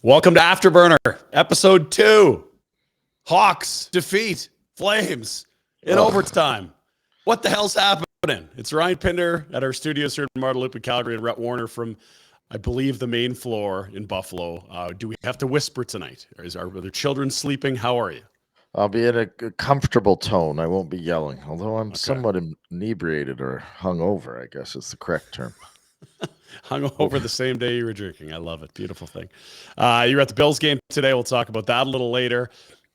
Welcome to Afterburner, episode 2. Hawks defeat Flames in overtime. What the hell's happening? It's Ryan Pinder at our studios here in Marteloup, Calgary, and Rhett Warner from, I believe, the main floor in Buffalo. Do we have to whisper tonight? Are there children sleeping? How are you? I'll be in a comfortable tone. I won't be yelling, although I'm somewhat inebriated or hungover, I guess is the correct term. Hung over the same day you were drinking. I love it. Beautiful thing. You're at the Bills game today. We'll talk about that a little later.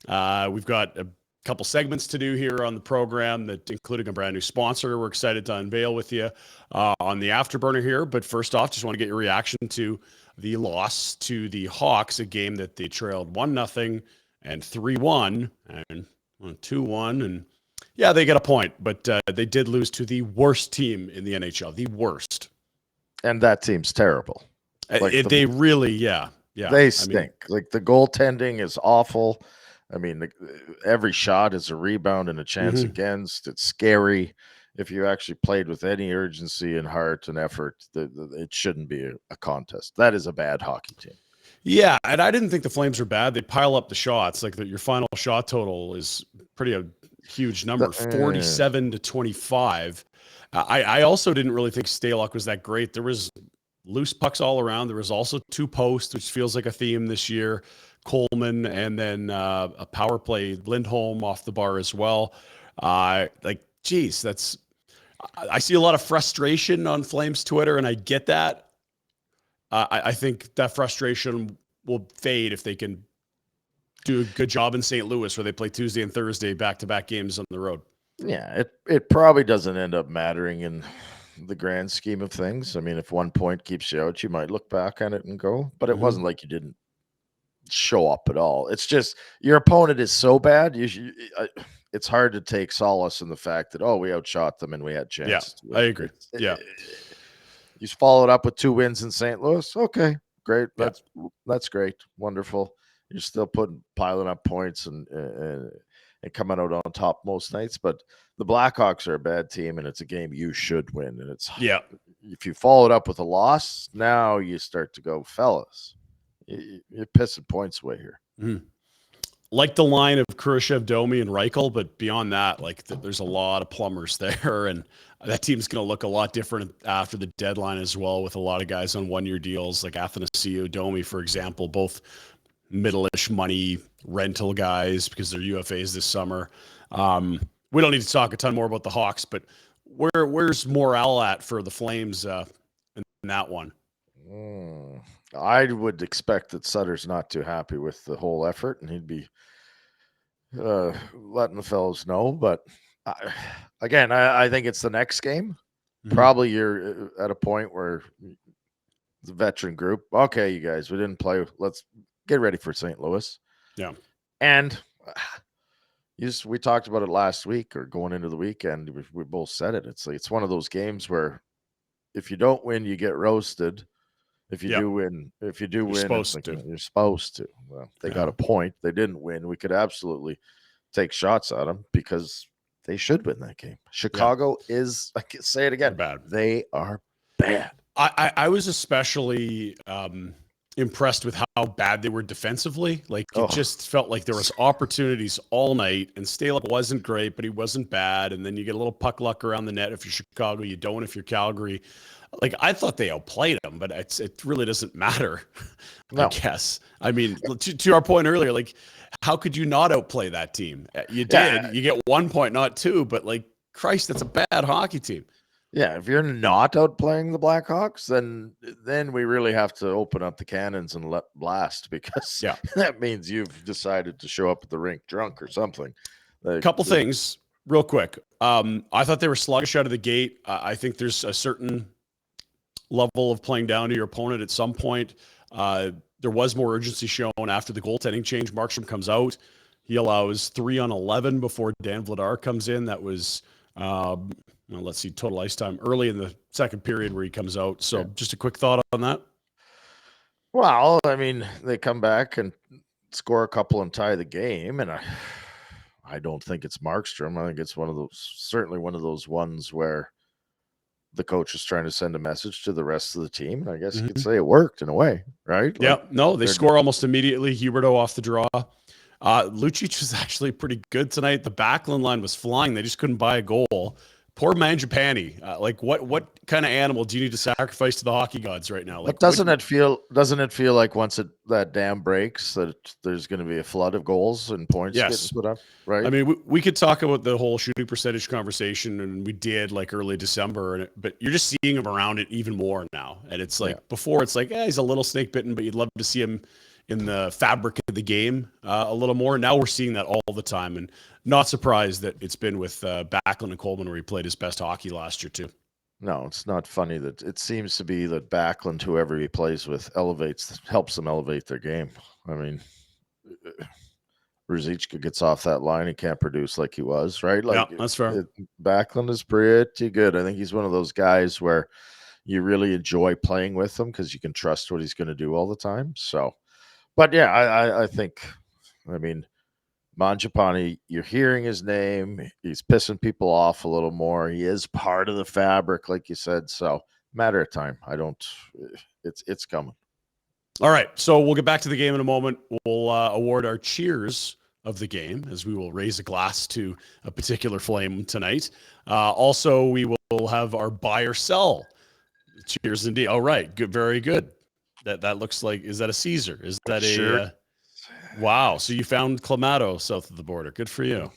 We've got a couple segments to do here on the program, that including a brand new sponsor we're excited to unveil with you on the Afterburner here. But first off, just want to get your reaction to the loss to the Hawks, a game that they trailed 1-0 and 3-1 and 2-1. And yeah, they get a point, but they did lose to the worst team in the NHL, the worst. And that team's terrible. They really, yeah. They stink. The goaltending is awful. I mean, every shot is a rebound and a chance against. It's scary. If you actually played with any urgency and heart and effort, it shouldn't be a contest. That is a bad hockey team. Yeah, and I didn't think the Flames were bad. They pile up the shots. Your final shot total is a huge number, 47-25. I also didn't really think Stalock was that great. There was loose pucks all around. There was also 2 posts, which feels like a theme this year. Coleman, and then a power play, Lindholm off the bar as well. I see a lot of frustration on Flames Twitter, and I get that. I think that frustration will fade if they can do a good job in St. Louis, where they play Tuesday and Thursday back-to-back games on the road. Yeah, it probably doesn't end up mattering in the grand scheme of things. I mean, if 1 point keeps you out, you might look back at it and go, but it wasn't like you didn't show up at all. It's just your opponent is so bad. It's hard to take solace in the fact that, we outshot them and we had chances. Yeah, I agree. You followed up with 2 wins in St. Louis. Okay, great. That's great. Wonderful. You're still piling up points and coming out on top most nights, but the Blackhawks are a bad team, and it's a game you should win. And if you followed up with a loss, now you start to go, fellas, you're pissing points away here. Like the line of Khrushchev, Domi, and Reichel, but beyond that, there's a lot of plumbers there, and that team's going to look a lot different after the deadline as well, with a lot of guys on 1-year deals, like Athanasiou, Domi, for example, both middle-ish money rental guys because they're UFAs this summer. We don't need to talk a ton more about the Hawks, but where's morale at for the Flames in that one? I would expect that Sutter's not too happy with the whole effort, and he'd be letting the fellows know. But I think it's the next game. Probably you're at a point where the veteran group, okay, you guys, we didn't play. Let's get ready for St. Louis. Yeah. And we talked about it last week or going into the weekend. We both said it. It's one of those games where if you don't win, you get roasted. If you do win, you're supposed to. Well, they got a point. They didn't win. We could absolutely take shots at them because they should win that game. Chicago is, I can say it again, bad. They are bad. I was especially impressed with how bad they were defensively. It just felt like there was opportunities all night, and Stalock wasn't great, but he wasn't bad. And then you get a little puck luck around the net if you're Chicago. You don't if you're Calgary. I thought they outplayed them, but it really doesn't matter. No. I guess. I mean, to our point earlier, how could you not outplay that team? You did. Yeah. You get 1 point, not 2, but Christ, that's a bad hockey team. Yeah, if you're not outplaying the Blackhawks, then we really have to open up the cannons and let blast, because that means you've decided to show up at the rink drunk or something. Couple things real quick. I thought they were sluggish out of the gate. I think there's a certain level of playing down to your opponent at some point. There was more urgency shown after the goaltending change. Markstrom comes out. He allows 3 on 11 before Dan Vladar comes in. That was let's see, total ice time early in the second period where he comes out. So just a quick thought on that. Well, I mean, they come back and score a couple and tie the game. And I don't think it's Markstrom. I think it's certainly one of those ones where the coach was trying to send a message to the rest of the team. And I guess you could Mhm. say it worked in a way, right? Yeah, Like no, they they're score almost immediately. Huberto off the draw. Lucic was actually pretty good tonight. The Backlund line was flying. They just couldn't buy a goal. Poor Mangiapane. Like what kind of animal do you need to sacrifice to the hockey gods right now? But Like, doesn't it feel like once that dam breaks that there's going to be a flood of goals and points getting yes. put up, I right? mean, we could talk about the whole shooting percentage conversation, and we did like early December, but you're just seeing him around it even more now. And it's like Yeah. before, it's like, he's a little snake bitten, but you'd love to see him in the fabric of the game a little more. Now we're seeing that all the time, and not surprised that it's been with Backlund and Coleman where he played his best hockey last year too. No, it's not funny that it seems to be that Backlund, whoever he plays with, helps them elevate their game. I mean, Ruzicka gets off that line, he can't produce like he was, right? Yeah, Like that's fair. Backlund is pretty good. I think he's one of those guys where you really enjoy playing with him because you can trust what he's going to do all the time. So, but yeah, I think, I mean, Mangiapane, you're hearing his name. He's pissing people off a little more. He is part of the fabric, like you said. So, matter of time. It's coming. All right, so we'll get back to the game in a moment. We'll award our cheers of the game as we will raise a glass to a particular flame tonight. Also, we will have our buy or sell. Cheers indeed. All right, good, very good. That looks like, is that a Caesar? Is that Sure. Wow? So you found Clamato south of the border. Good for you.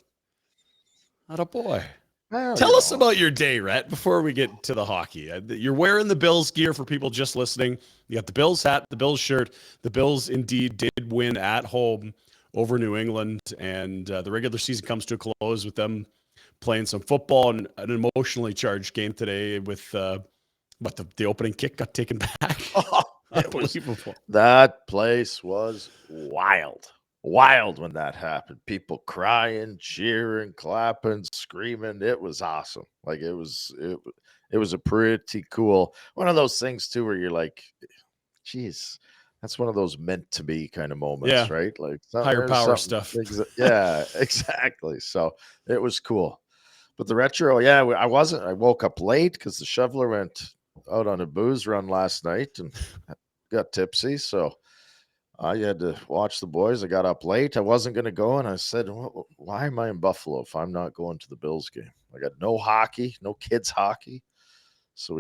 Atta boy. Well, Tell us about your day, Rhett, before we get to the hockey. You're wearing the Bills gear for people just listening. You got the Bills hat, the Bills shirt. The Bills indeed did win at home over New England, and the regular season comes to a close with them playing some football and an emotionally charged game today with the opening kick got taken back. Unbelievable. That place was wild. Wild when that happened. People crying, cheering, clapping, screaming. It was awesome. Like it was a pretty cool one of those things too where you're like, geez, that's one of those meant to be kind of moments, Yeah. right? Like Higher power stuff. Yeah, exactly. So it was cool. But the retro, yeah, I woke up late because the shoveler went out on a booze run last night and got tipsy. So I had to watch the boys. I got up late. I wasn't going to go. And I said, why am I in Buffalo if I'm not going to the Bills game? I got no hockey, no kids hockey. So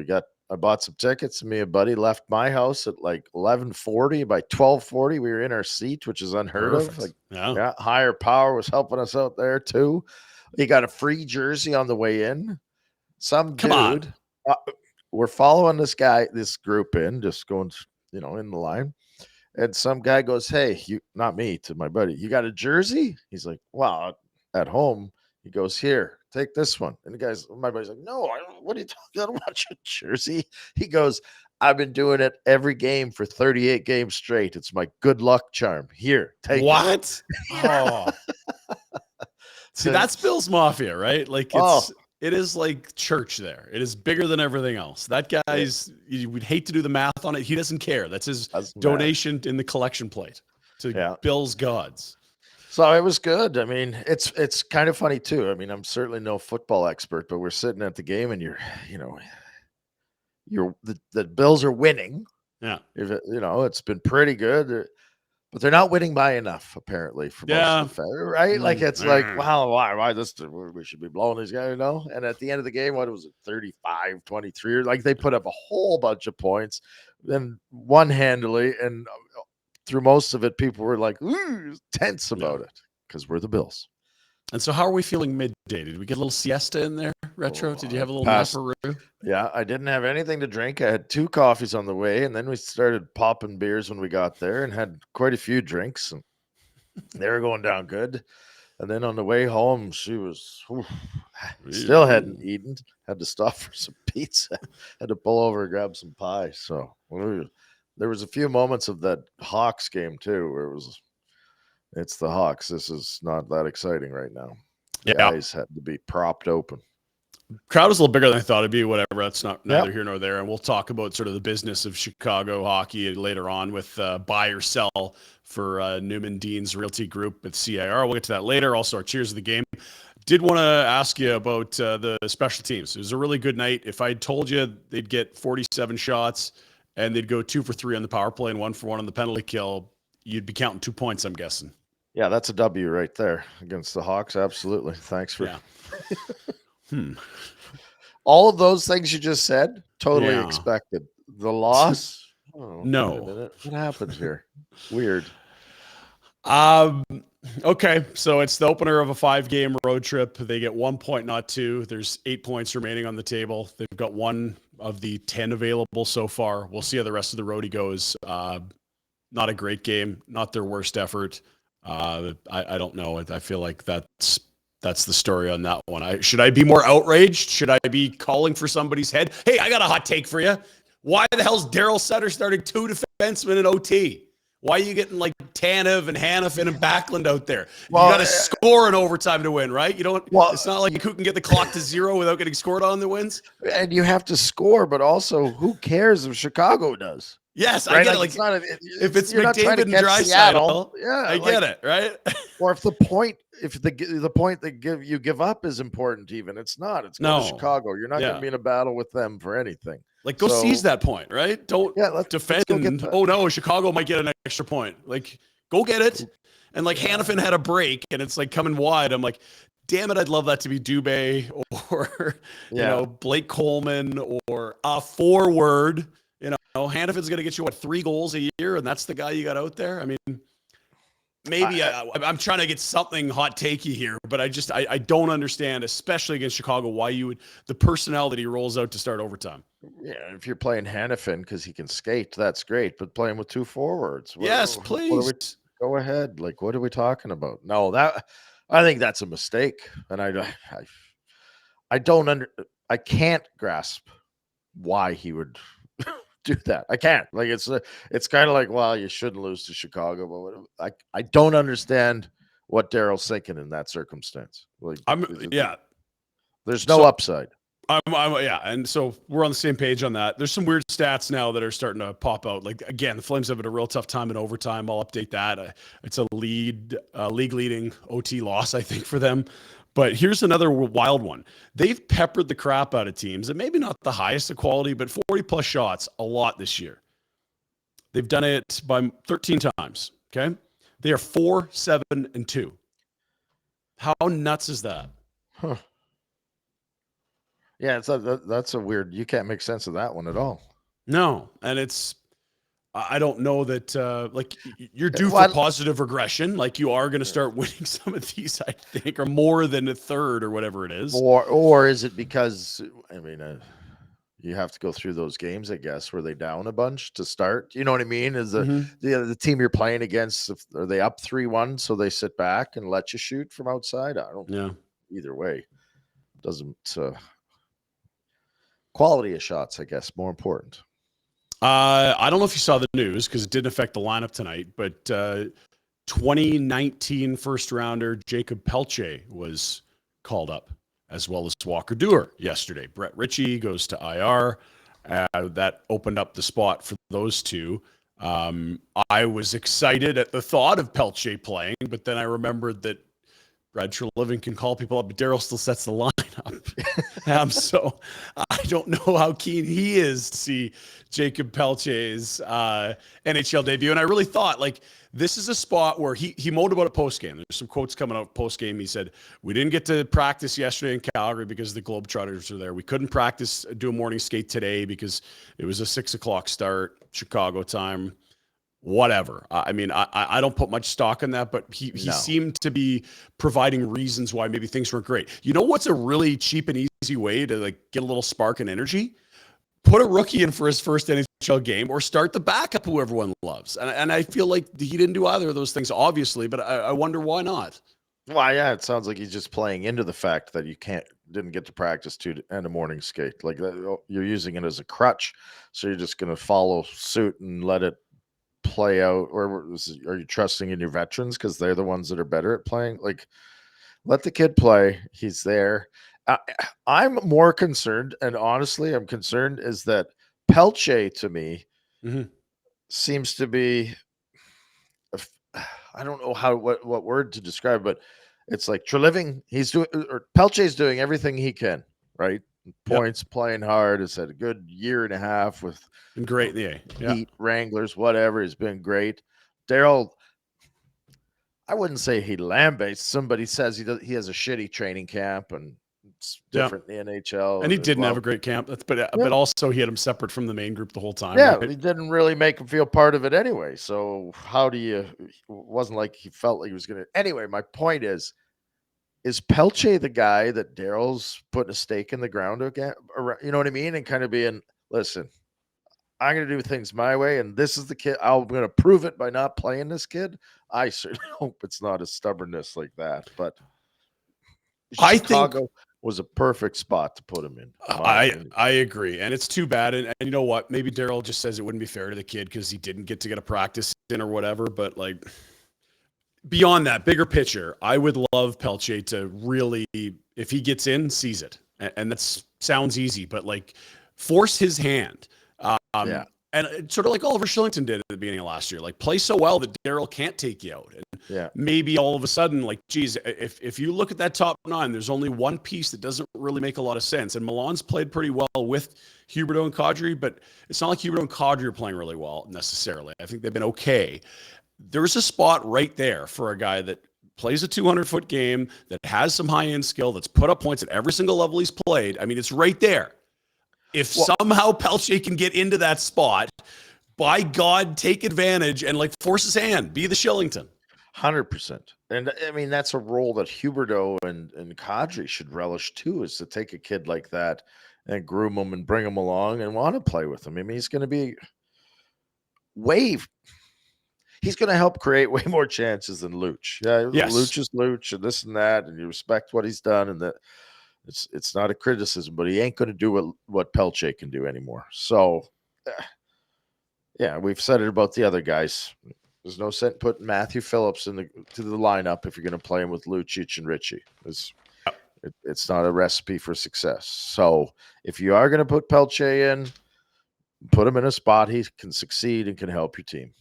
I bought some tickets. And me and a buddy left my house at like 11:40. By 12:40, we were in our seat, which is unheard of. Like, yeah, higher power was helping us out there too. He got a free jersey on the way in. Some dude, we're following this group in, just going, in the line. And some guy goes, "Hey, not me," to my buddy. "You got a jersey?" He's like, "Well, at home." He goes, "Here, take this one." And my buddy's like, "No, what are you talking? I don't want your jersey." He goes, "I've been doing it every game for 38 games straight. It's my good luck charm. Here, take what? it." Oh. See, that's Bills Mafia, right? Like it is like church there. It is bigger than everything else. That guy's, you would hate to do the math on it. He doesn't care. That's his donation in the collection plate to Bills gods. So it was good. I mean, it's kind of funny too. I mean, I'm certainly no football expert, but we're sitting at the game and the Bills are winning. Yeah. It's been pretty good. But they're not winning by enough, apparently, for most of the fans, right? Like, it's like, wow, why this? We should be blowing these guys, And at the end of the game, what was it, 35-23? Like, they put up a whole bunch of points, then one handily, and through most of it, people were like, ooh, tense about it because we're the Bills. And so, how are we feeling midday? Did we get a little siesta in there, Retro? Did you have a little naparoo? Yeah, I didn't have anything to drink. I had 2 coffees on the way, and then we started popping beers when we got there and had quite a few drinks. And they were going down good. And then on the way home, she was still hadn't eaten. Had to stop for some pizza. Had to pull over and grab some pie. So there was a few moments of that Hawks game too, where it's the Hawks. This is not that exciting right now. Guys had to be propped open. Crowd was a little bigger than I thought it'd be. Whatever, that's neither Yep. here nor there. And we'll talk about sort of the business of Chicago hockey later on with buy or sell for Newman Dean's Realty Group with CIR. We'll get to that later. Also, our cheers of the game. Did want to ask you about the special teams. It was a really good night. If I told you they'd get 47 shots and they'd go 2 for 3 on the power play and 1 for 1 on the penalty kill, you'd be counting 2 points, I'm guessing. Yeah, that's a W right there against the Hawks. Absolutely. Thanks for all of those things you just said. Totally expected. The loss. Oh, no. Wait a minute. What happened here? Weird. Okay, so it's the opener of a 5-game road trip. They get 1 point, not 2. There's 8 points remaining on the table. They've got 1 of the 10 available so far. We'll see how the rest of the roadie goes. Not a great game, not their worst effort. I don't know. I feel like that's the story on that one. Should I be more outraged? Should I be calling for somebody's head? Hey, I got a hot take for you. Why the hell's Daryl Sutter starting 2 defensemen in OT? Why are you getting like Tanev and Hanifin and Backlund out there? Well, you got to score in overtime to win, right? You don't. Well, it's not like who can get the clock to 0 without getting scored on the wins. And you have to score, but also who cares if Chicago does? Yes, right? I get it. Like, if it's McDavid and Draisaitl, yeah, I get it, right? Or if the point that you give up is important, even it's not. It's not Chicago. You're not going to be in a battle with them for anything. Like, go seize that point, right? Don't defend. Oh no, Chicago might get an extra point. Like, go get it. And like Hanifin had a break, and it's like coming wide. I'm like, damn it, I'd love that to be Dubé or you know, Blake Coleman or a forward. You know, Hanifin's going to get you 3 goals a year, and that's the guy you got out there. I mean, maybe I'm trying to get something hot takey here, but I don't understand, especially against Chicago, why you would the personnel that he rolls out to start overtime. Yeah, if you're playing Hanifin because he can skate, that's great. But playing with 2 forwards, please go ahead. Like, what are we talking about? No, I think that's a mistake, and I can't grasp why he would do that. I can't. Like, it's kind of like, well, you shouldn't lose to Chicago, but I don't understand what Daryl's thinking in that circumstance. Like, there's no upside. And so we're on the same page on that. There's some weird stats now that are starting to pop out. Like, again, the Flames have had a real tough time in overtime. I'll update that. It's a league-leading OT loss, I think, for them. But here's another wild one. They've peppered the crap out of teams, and maybe not the highest of quality, but 40-plus shots a lot this year. They've done it by 13 times, okay? They are 4-7-2. How nuts is that? Huh. Yeah, that's a weird. You can't make sense of that one at all. No, and I don't know that like you're due for positive regression. Like, you are going to start winning some of these, I think, or more than a third or whatever it is. Or is it because you have to go through those games, I guess, where they down a bunch to start. You know what I mean? Is the team you're playing against, are they up 3-1, so they sit back and let you shoot from outside? I don't know. Either way, doesn't. Quality of shots, I guess, more important. I don't know if you saw the news because it didn't affect the lineup tonight, but 2019 first rounder Jacob Pelletier was called up, as well as Walker Duehr yesterday. Brett Ritchie goes to IR. That opened up the spot for those two. I was excited at the thought of Pelletier playing, but then I remembered that Brad Treliving can call people up, but Daryl still sets the lineup. So I don't know how keen he is to see Jacob Pelletier's NHL debut. And I really thought, like, this is a spot where he moaned about it post-game. There's some quotes coming out post-game. He said, we didn't get to practice yesterday in Calgary because the Globetrotters are there. We couldn't do a morning skate today because it was a 6:00 start, Chicago time. Whatever. I mean, I don't put much stock in that, but he seemed to be providing reasons why maybe things weren't great. You know what's a really cheap and easy way to like get a little spark and energy? Put a rookie in for his first NHL game, or start the backup who everyone loves. And I feel like he didn't do either of those things, obviously, but I wonder why not. Well, yeah, it sounds like he's just playing into the fact that you didn't get to practice and a morning skate. Like, you're using it as a crutch, so you're just going to follow suit and let it play out. Or are you trusting in your veterans because they're the ones that are better at playing? Like, let the kid play. He's there. Uh, I'm more concerned, and honestly, I'm concerned is that Pelletier to me seems to be, I don't know what word to describe, but it's like Treliving. He's doing, or Peltier's doing everything he can, right? Points, playing hard. Has had a good year and a half with Been great in the A. Yeah. Heat, Wranglers, whatever. He's been great. Daryl, I wouldn't say he lambasts. Somebody says he has a shitty training camp and it's different in the NHL. And he didn't have a great camp. But also he had him separate from the main group the whole time. Yeah, right? he didn't really make him feel part of it anyway. So how do you? It wasn't like he felt like he was going to. Anyway, my point is Pelletier the guy that Daryl's putting a stake in the ground again? You know what I mean? And kind of being, listen, I'm going to do things my way, and this is the kid. I'm going to prove it by not playing this kid. I certainly hope it's not a stubbornness like that, but Chicago was a perfect spot to put him in. I agree, and it's too bad. And you know what? Maybe Daryl just says it wouldn't be fair to the kid because he didn't get a practice in or whatever. But like beyond that, bigger picture, I would love Pelletier to really, if he gets in, seize it, and that sounds easy, but like force his hand. And sort of like Oliver Shillington did at the beginning of last year, like play so well that Daryl can't take you out. And maybe all of a sudden, like, geez, if you look at that top nine, there's only one piece that doesn't really make a lot of sense. And Milan's played pretty well with Huberdeau and Kadri, but it's not like Huberdeau and Kadri are playing really well necessarily. I think they've been okay. There's a spot right there for a guy that plays a 200-foot game, that has some high-end skill, that's put up points at every single level he's played. I mean, it's right there. If somehow Pelletier can get into that spot, by God, take advantage and like force his hand, be the Shillington. 100%. And I mean, that's a role that Huberdeau and Kadri should relish too, is to take a kid like that and groom him and bring him along and want to play with him. I mean, he's going to be he's going to help create way more chances than Luch. Yeah, yes. Luch is Luch and this and that, and you respect what he's done, and that it's not a criticism, but he ain't going to do what Pelletier can do anymore. So, yeah, we've said it about the other guys. There's no sense putting Matthew Phillips to the lineup if you're going to play him with Lucic and Ritchie. It's not a recipe for success. So if you are going to put Pelletier in, put him in a spot he can succeed and can help your team.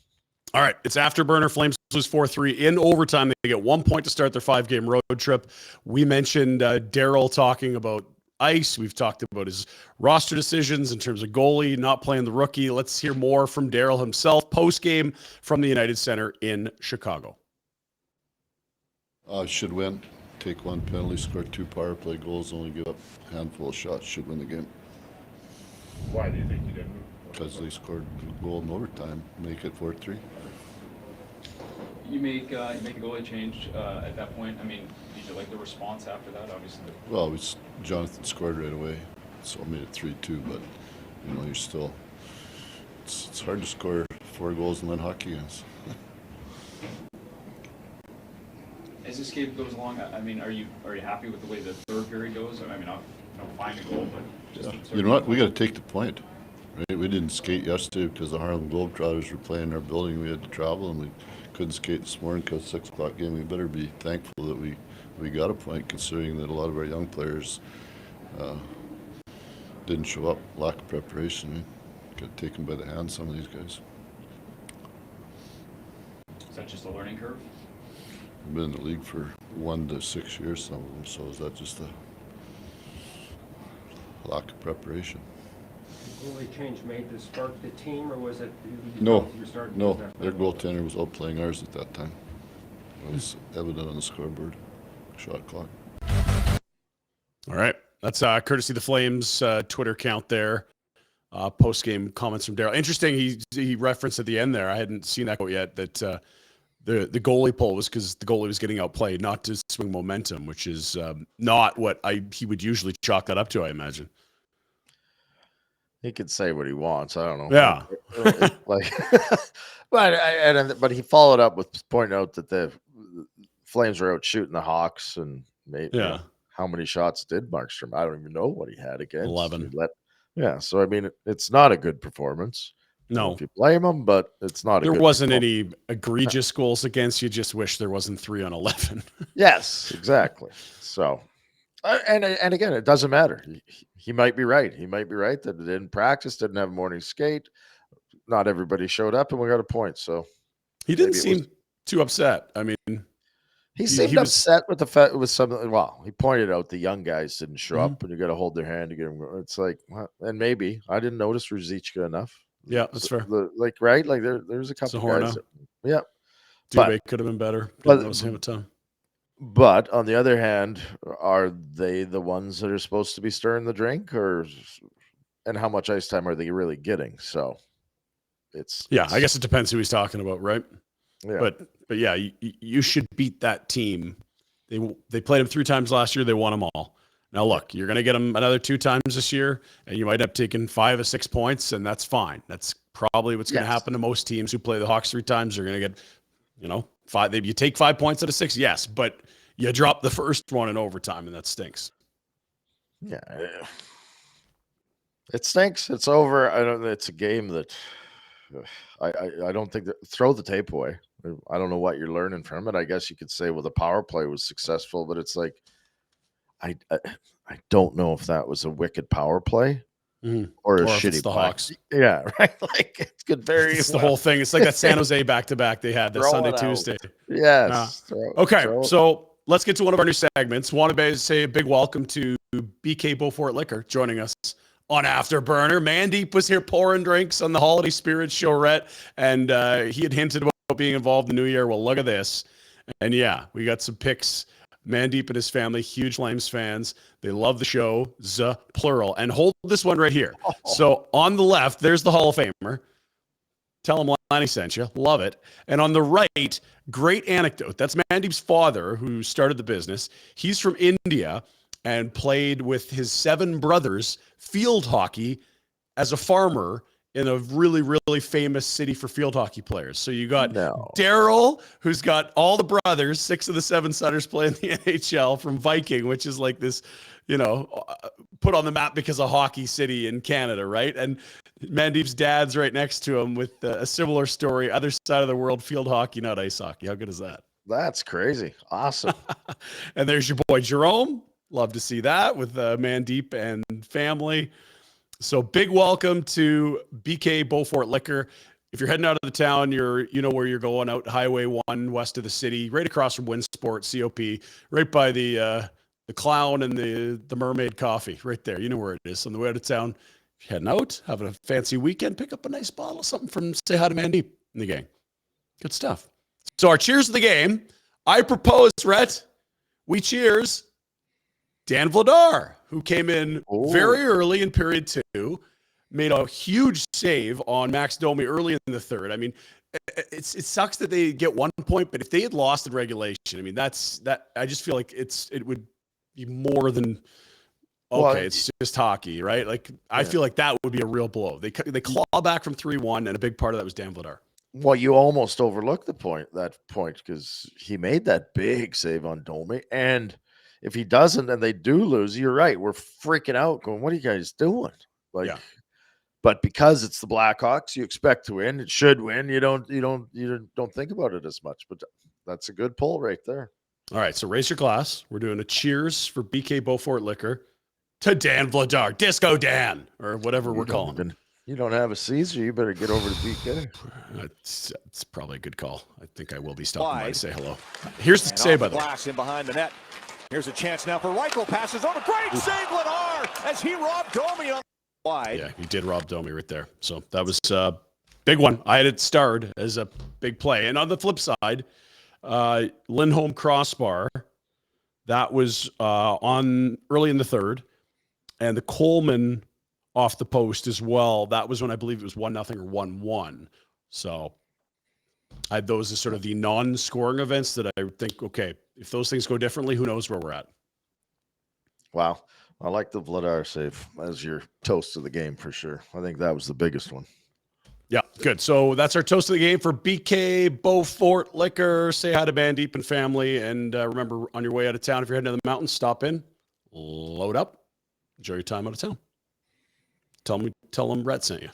All right, it's Afterburner. Flames lose 4-3 in overtime. They get 1 point to start their 5-game road trip. We mentioned Daryl talking about ice. We've talked about his roster decisions in terms of goalie, not playing the rookie. Let's hear more from Daryl himself post-game from the United Center in Chicago. Should win. Take one penalty, score 2 power play goals, only give up a handful of shots. Should win the game. Why do you think you didn't? Because they scored a goal in overtime, make it 4-3. You make a goalie change at that point. I mean, did you like the response after that? Obviously. Well, Jonathan scored right away, so I made it 3-2. But you know, you're still. It's hard to score 4 goals in that hockey games. As this game goes along, I mean, are you happy with the way the third period goes? I mean, not find a goal, but just. Yeah. You know what? We got to take the point. Right? We didn't skate yesterday because the Harlem Globetrotters were playing in our building. We had to travel, and we couldn't skate this morning because 6 o'clock game. We better be thankful that we got a point, considering that a lot of our young players didn't show up. Lack of preparation. Right? Got to take them by the hand, some of these guys. Is that just a learning curve? I've been in the league for 1 to 6 years, some of them. So is that just a lack of preparation? Goalie change made to spark the team, or was it? No, their goaltender was out playing ours at that time. It was evident on the scoreboard, shot clock. All right, that's courtesy of the Flames Twitter account there. Post-game comments from Daryl. Interesting, he referenced at the end there, I hadn't seen that quote yet, that the goalie pull was because the goalie was getting outplayed, not to swing momentum, which is not what he would usually chalk that up to, I imagine. He could say what he wants. I don't know. Yeah. But he followed up with pointing out that the Flames were out shooting the Hawks, and maybe how many shots did Markstrom? I don't even know what he had against. 11. So I mean, it's not a good performance. No, if you blame him, but it's not. There wasn't any egregious goals against. You just wish there wasn't 3 on 11. Yes, exactly. So, And again, it doesn't matter. He might be right. He might be right that it didn't practice, didn't have morning skate. Not everybody showed up, and we got a point. So He didn't seem too upset. I mean, he seemed upset with the fact with something. Well, he pointed out the young guys didn't show up, and you got to hold their hand to get them. It's like, and maybe I didn't notice Ruzicka enough. Yeah, that's fair. Right? Like there's a couple guys. Yeah, Dubé could have been better. Didn't notice him a ton. But on the other hand, are they the ones that are supposed to be stirring the drink, and how much ice time are they really getting? So I guess it depends who he's talking about, right? Yeah. But yeah, you should beat that team. They played them 3 times last year. They won them all. Now look, you're going to get them another 2 times this year, and you might have taken 5 or 6 points, and that's fine. That's probably what's going to happen to most teams who play the Hawks 3 times. They're going to get, 5. You take 5 points out of 6, yes, but you drop the first one in overtime, and that stinks. Yeah, it stinks. It's over. It's a game that I don't think that throw the tape away. I don't know what you're learning from it. I guess you could say, well, the power play was successful, but it's like I don't know if that was a wicked power play or a shitty the Hawks. Yeah, right. Like it could vary. It's the whole thing. It's like that San Jose back-to-back they had that Sunday, Tuesday. Yes. So let's get to one of our new segments. Want to say a big welcome to BK Bowfort Liquor joining us on Afterburner. Mandeep was here pouring drinks on the Holiday Spirits Showrette, and he had hinted about being involved in the new year. Well, look at this. And yeah, we got some pics. Mandeep and his family, huge Flames fans. They love the show, plural. And hold this one right here. So on the left, there's the Hall of Famer. Tell him Lonnie sent you. Love it. And on the right, great anecdote. That's Mandeep's father who started the business. He's from India and played with his 7 brothers field hockey as a farmer in a really, really famous city for field hockey players. So you got Daryl, who's got all the brothers, 6 of the 7 Sutters play in the NHL from Viking, which is like this, put on the map because of hockey city in Canada, right? And Mandeep's dad's right next to him with a similar story, other side of the world, field hockey, not ice hockey. How good is that? That's crazy. Awesome. And there's your boy Jerome. Love to see that with Mandeep and family. So big welcome to BK Bowfort Liquor. If you're heading out of the town, you know where you're going, out Highway 1 west of the city, right across from Winsport, COP, right by the Clown and the Mermaid Coffee, right there. You know where it is. On the way out of town, if you're heading out, having a fancy weekend, pick up a nice bottle of something from Say Hi to Mandeep in the gang. Good stuff. So our cheers to the game. I propose, Rhett, we cheers Dan Vladar, who came in very early in period 2, made a huge save on Max Domi early in the third. I mean, it sucks that they get 1 point, but if they had lost in regulation, I mean, I just feel like it would be more than it's just hockey, right? Like I feel like that would be a real blow. They claw back from 3-1, and a big part of that was Dan Vladar. Well, you almost overlooked that point because he made that big save on Domi, and if he doesn't and they do lose, you're right. We're freaking out going, what are you guys doing? But because it's the Blackhawks, you expect to win. It should win. You don't think about it as much, but that's a good pull right there. All right. So raise your glass. We're doing a cheers for BK Bowfort Liquor to Dan Vladar, Disco Dan, or whatever we're calling him. You don't have a Caesar. You better get over to BK. It's probably a good call. I think I will be stopping by to say hello. Here's the save by the way. Glass in behind the net. Here's a chance now for Reichel. Passes over. Great save, Vladar, as he robbed Domi on wide. Yeah, he did rob Domi right there. So that was a big one. I had it starred as a big play. And on the flip side, Lindholm crossbar, that was on early in the third. And the Coleman off the post as well. That was when I believe it was 1-0 or 1-1. So I had those as sort of the non-scoring events that I think, okay, if those things go differently, who knows where we're at. Wow. I like the Vladar save as your toast of the game for sure. I think that was the biggest one. Yeah, good. So that's our toast of the game for BK Bowfort Liquor. Say hi to Mandeep and family. And remember, on your way out of town, if you're heading to the mountains, stop in, load up, enjoy your time out of town. Tell them Rhett sent you.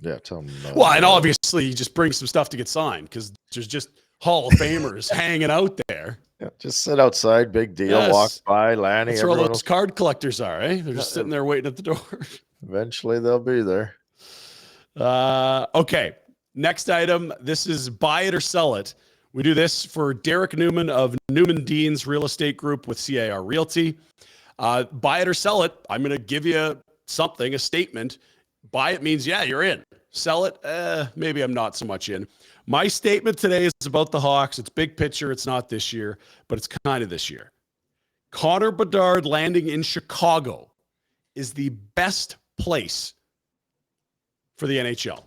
Yeah, tell them. Well, and obviously, you just bring some stuff to get signed because there's just Hall of Famers hanging out there. Yeah, just sit outside, big deal. Yes. Walk by, Lanny. That's where all Everyone those card collectors are, eh? They're just sitting there waiting at the door. eventually they'll be there. Okay. Next item. This is buy it or sell it. We do this for Derrick Newman of Newman Dean's Real Estate Group with CAR Realty. Buy it or sell it. I'm going to give you something, a statement. Buy it means, yeah, you're in. Sell it, maybe I'm not so much in. My statement today is about the Hawks. It's big picture. It's not this year, but it's kind of this year. Connor Bedard landing in Chicago is the best place for the NHL.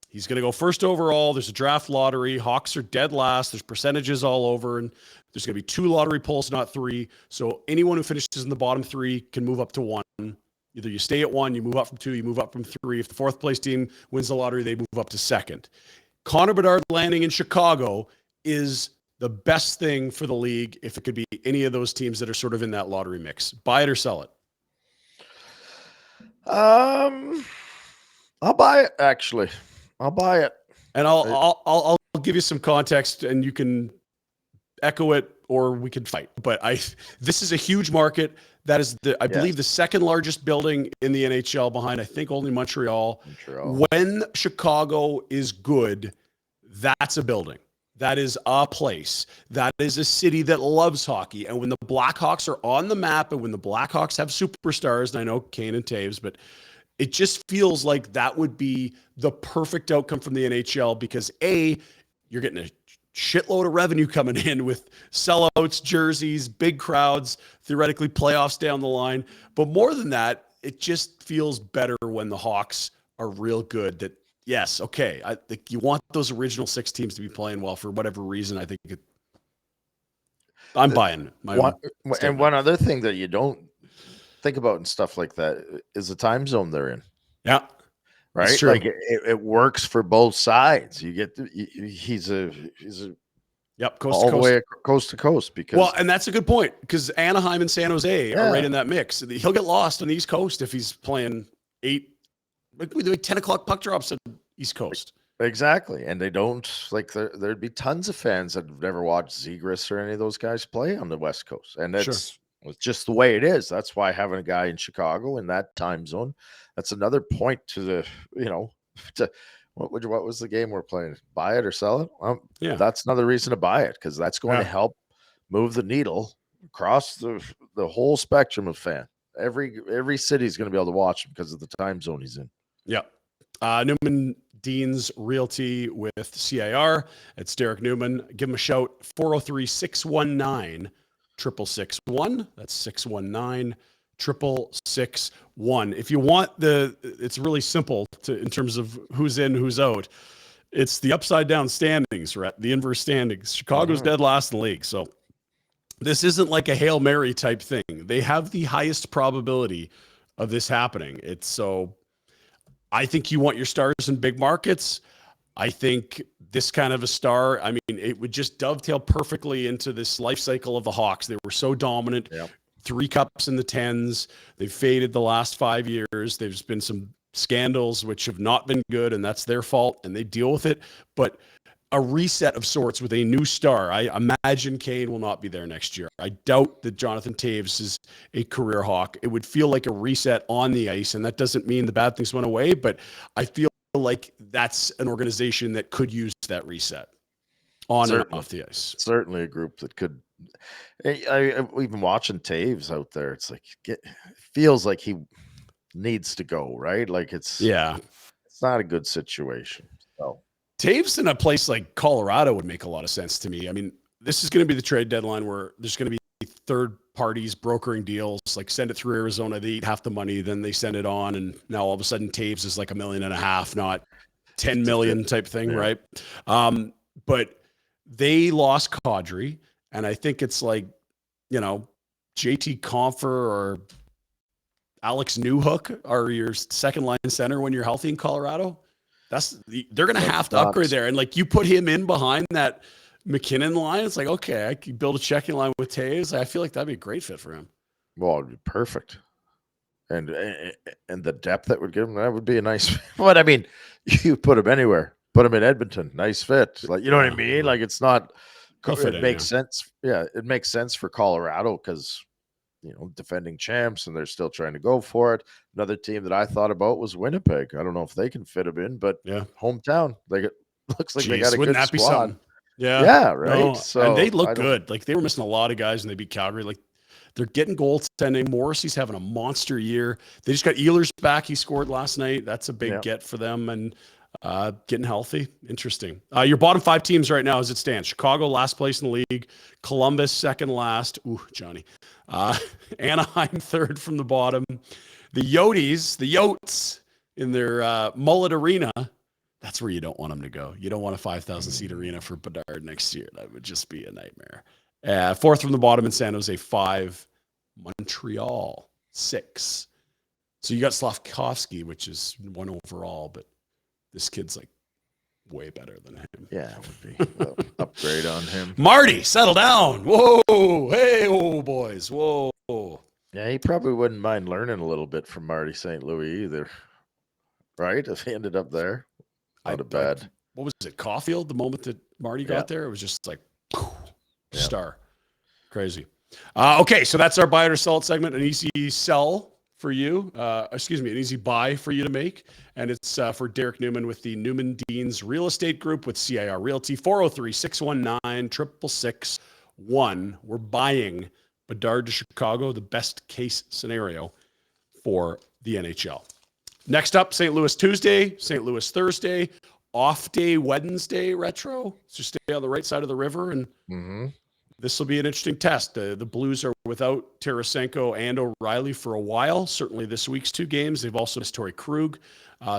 He's going to go first overall. There's a draft lottery. Hawks are dead last. There's percentages all over, and there's going to be 2 lottery pulls, not 3. So anyone who finishes in the bottom 3 can move up to 1. Either you stay at 1, you move up from 2, you move up from 3. If the 4th place team wins the lottery, they move up to 2nd. Connor Bedard landing in Chicago is the best thing for the league if it could be any of those teams that are sort of in that lottery mix. Buy it or sell it? I'll buy it, actually. I'll buy it. And I'll give you some context and you can echo it or we can fight. But this is a huge market. That is I believe the 2nd largest building in the NHL behind, I think, only Montreal. When Chicago is good, that's a building. That is a place. That is a city that loves hockey. And when the Blackhawks are on the map and when the Blackhawks have superstars, and I know Kane and Taves, but it just feels like that would be the perfect outcome from the NHL because A, you're getting a shitload of revenue coming in with sellouts, jerseys, big crowds, theoretically playoffs down the line. But more than that, it just feels better when the Hawks are real good. That, yes, okay, I think you want those original 6 teams to be playing well for whatever reason. I think I'm buying my and one other thing that you don't think about and stuff like that is the time zone they're in. Yeah. Right. Like it works for both sides. You get he's a yep, coast to coast because well, and that's a good point because Anaheim and San Jose are right in that mix. He'll get lost on the East Coast if he's playing 10 o'clock puck drops on East Coast. Exactly, and they don't like there'd be tons of fans that have never watched Zegras or any of those guys play on the West Coast, and it's just the way it is. That's why having a guy in Chicago in that time zone. That's another point to the, what was the game we're playing? Buy it or sell it? That's another reason to buy it because that's going to help move the needle across the whole spectrum of fan. Every city is going to be able to watch him because of the time zone he's in. Yeah. Newman Dean's Realty with CAR. It's Derrick Newman. Give him a shout. 403-619-6661. That's 619. 661. If you want it's really simple in terms of who's in, who's out. It's the upside down standings, right? The inverse standings. Chicago's dead last in the league. So this isn't like a Hail Mary type thing. They have the highest probability of this happening. I think you want your stars in big markets. I think this kind of a star, I mean, it would just dovetail perfectly into this life cycle of the Hawks. They were so dominant. Yep. 3 cups in the 10s. They've faded the last 5 years. There's been some scandals which have not been good, and that's their fault, and they deal with it. But a reset of sorts with a new star. I imagine Kane will not be there next year. I doubt that Jonathan Taves is a career Hawk. It would feel like a reset on the ice, and that doesn't mean the bad things went away, but I feel like that's an organization that could use that reset on and off the ice. Certainly a group that could. Even watching Taves out there, it's like it feels like he needs to go, right? Like it's not a good situation. So Taves in a place like Colorado would make a lot of sense to me. I mean, this is going to be the trade deadline where there's going to be third parties brokering deals, like send it through Arizona, they eat half the money, then they send it on, and now all of a sudden Taves is like $1.5 million, not 10 million type thing, right? But they lost Kadri, and I think it's like, JT Compher or Alex Newhook are your second line center when you're healthy in Colorado. They're going to have to upgrade there. And like you put him in behind that McKinnon line, it's like, okay, I could build a checking line with Taves. I feel like that'd be a great fit for him. Well, it'd be perfect. And the depth that would give him, that would be a nice, but I mean, you put him anywhere. put him in Edmonton. Nice fit. Like, you know what I mean? Like, it's not. He'll fit It in, makes yeah. sense. Yeah, it makes sense for Colorado because, you know, defending champs and they're still trying to go for it. Another team that I thought about was Winnipeg. I don't know if they can fit him in, but Yeah. hometown, looks like they got Jeez, a wouldn't good that be squad. something? Yeah. Yeah, right. No, So and they look I don't- good. Like they were missing a lot of guys and they beat Calgary. Like they're getting goaltending. Morrissey's having a monster year. They just got Ehlers back. He scored last night. That's a big Yeah. get for them. And getting healthy. Interesting. Your bottom 5 teams right now as it stands. Chicago, last place in the league. Columbus, second last. Ooh, Johnny. Anaheim, third from the bottom. The Yotes in their Mullet Arena. That's where you don't want them to go. You don't want a 5,000 seat arena for Bedard next year. That would just be a nightmare. Fourth from the bottom in San Jose, 5. Montreal, 6. So you got Slavkovsky, which is 1 overall, but this kid's like way better than him. Yeah, it would be an upgrade on him. Marty, settle down. Whoa. Hey, oh, boys. Whoa. Yeah, he probably wouldn't mind learning a little bit from Marty St. Louis either. Right? If he ended up there. Not a bad. What was it? Caulfield, the moment that Marty got there? It was just like star. Crazy. Okay, so that's our buy it or sell it segment. An easy sell for you. An easy buy for you to make. And it's for Derrick Newman with the Newman Deans Real Estate Group with CIR Realty. 403-619-6661. We're buying Bedard to Chicago, the best case scenario for the NHL. Next up, St. Louis Tuesday, St. Louis Thursday, off day Wednesday retro. So stay on the right side of the river, and this will be an interesting test. The Blues are without Tarasenko and O'Reilly for a while. Certainly this week's 2 games. They've also missed Torrey Krug.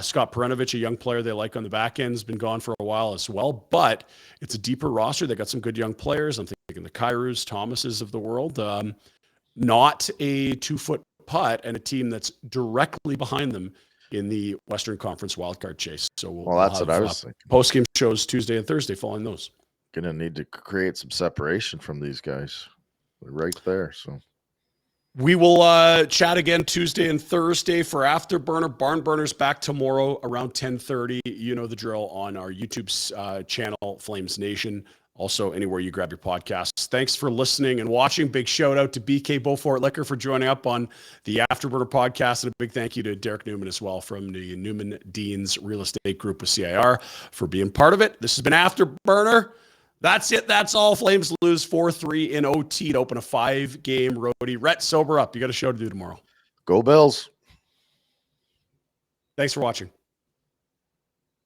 Scott Perunovich, a young player they like on the back end, has been gone for a while as well. But it's a deeper roster. They got some good young players. I'm thinking the Kyrus, Thomases of the world. Not a 2-foot putt, and a team that's directly behind them in the Western Conference wildcard chase. So we'll that's have, what I was thinking. Post-game shows Tuesday and Thursday following those. Gonna need to create some separation from these guys. They're right there. So we will chat again Tuesday and Thursday for Afterburner. Barn Burners back tomorrow around 10:30. You know the drill on our YouTube channel, Flames Nation. Also, anywhere you grab your podcasts. Thanks for listening and watching. Big shout out to BK Bowfort Liquor for joining up on the Afterburner podcast. And a big thank you to Derrick Newman as well from the Newman Deans Real Estate Group with CIR for being part of it. This has been Afterburner. That's it. That's all. Flames lose 4-3 in OT to open a 5-game roadie. Rhett, sober up. You got a show to do tomorrow. go Bills. Thanks for watching.